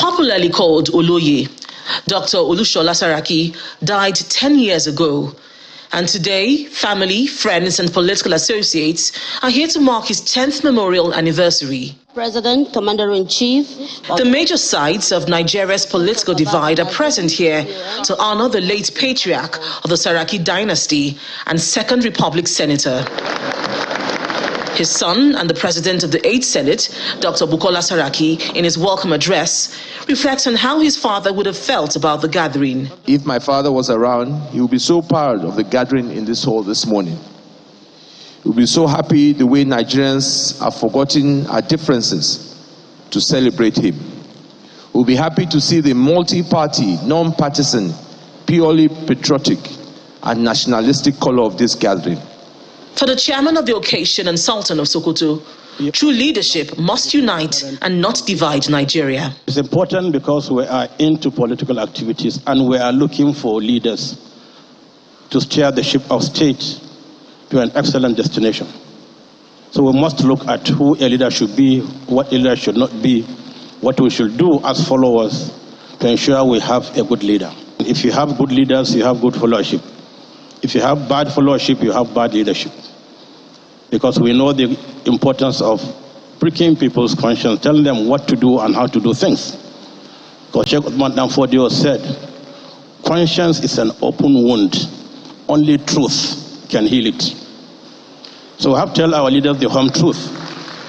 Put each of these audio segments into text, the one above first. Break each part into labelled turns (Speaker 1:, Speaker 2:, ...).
Speaker 1: Popularly called Oloye, Dr. Olusola Saraki died 10 years ago. And today, family, friends, and political associates are here to mark his 10th memorial anniversary.
Speaker 2: President, Commander-in-Chief.
Speaker 1: The major sides of Nigeria's political divide are present here to honor the late patriarch of the Saraki dynasty and Second Republic senator. His son and the president of the 8th Senate, Dr. Bukola Saraki, in his welcome address, reflects on how his father would have felt about the gathering.
Speaker 3: If my father was around, he would be so proud of the gathering in this hall this morning. He would be so happy the way Nigerians have forgotten our differences to celebrate him. He would be happy to see the multi-party, non-partisan, purely patriotic and nationalistic color of this gathering.
Speaker 1: For the chairman of the occasion and Sultan of Sokoto, true leadership must unite and not divide Nigeria.
Speaker 4: It's important because we are into political activities and we are looking for leaders to steer the ship of state to an excellent destination. So we must look at who a leader should be, what a leader should not be, what we should do as followers to ensure we have a good leader. If you have good leaders, you have good followership. If you have bad followership, you have bad leadership. Because we know the importance of pricking people's conscience, telling them what to do and how to do things. Because Sheikh Uthman Danfodio said, conscience is an open wound. Only truth can heal it. So we have to tell our leaders the home truth.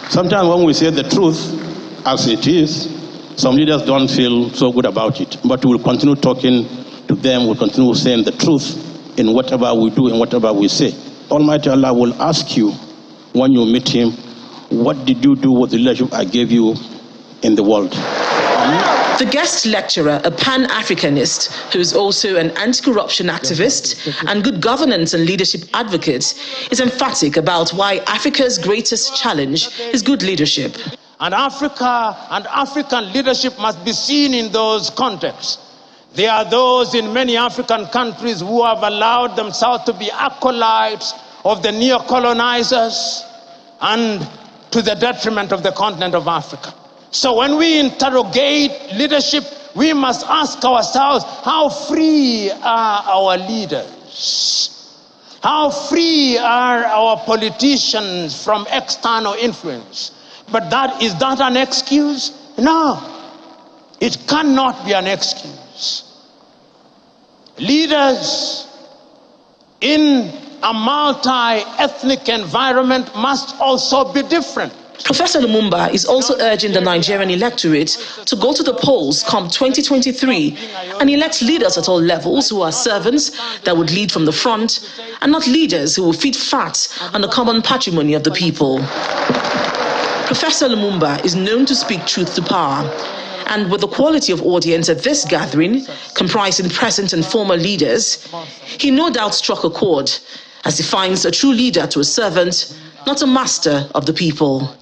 Speaker 4: Sometimes when we say the truth as it is, some leaders don't feel so good about it. But we'll continue talking to them, we'll continue saying the truth in whatever we do and whatever we say. Almighty Allah will ask you when you meet him, what did you do with the leadership I gave you in the world?
Speaker 1: The guest lecturer, a pan-Africanist who is also an anti-corruption activist and good governance and leadership advocate, is emphatic about why Africa's greatest challenge is good leadership.
Speaker 5: And Africa and African leadership must be seen in those contexts. There are those in many African countries who have allowed themselves to be acolytes of the neo-colonizers and to the detriment of the continent of Africa. So when we interrogate leadership, we must ask ourselves, how free are our leaders? How free are our politicians from external influence? But is that an excuse? No, it cannot be an excuse. Leaders in a multi-ethnic environment must also be different.
Speaker 1: Professor Lumumba is also urging the Nigerian electorate to go to the polls come 2023 and elect leaders at all levels who are servants that would lead from the front and not leaders who will feed fat on the common patrimony of the people. Professor Lumumba is known to speak truth to power. And with the quality of audience at this gathering, comprising present and former leaders, he no doubt struck a chord, as defines a true leader to a servant, not a master of the people.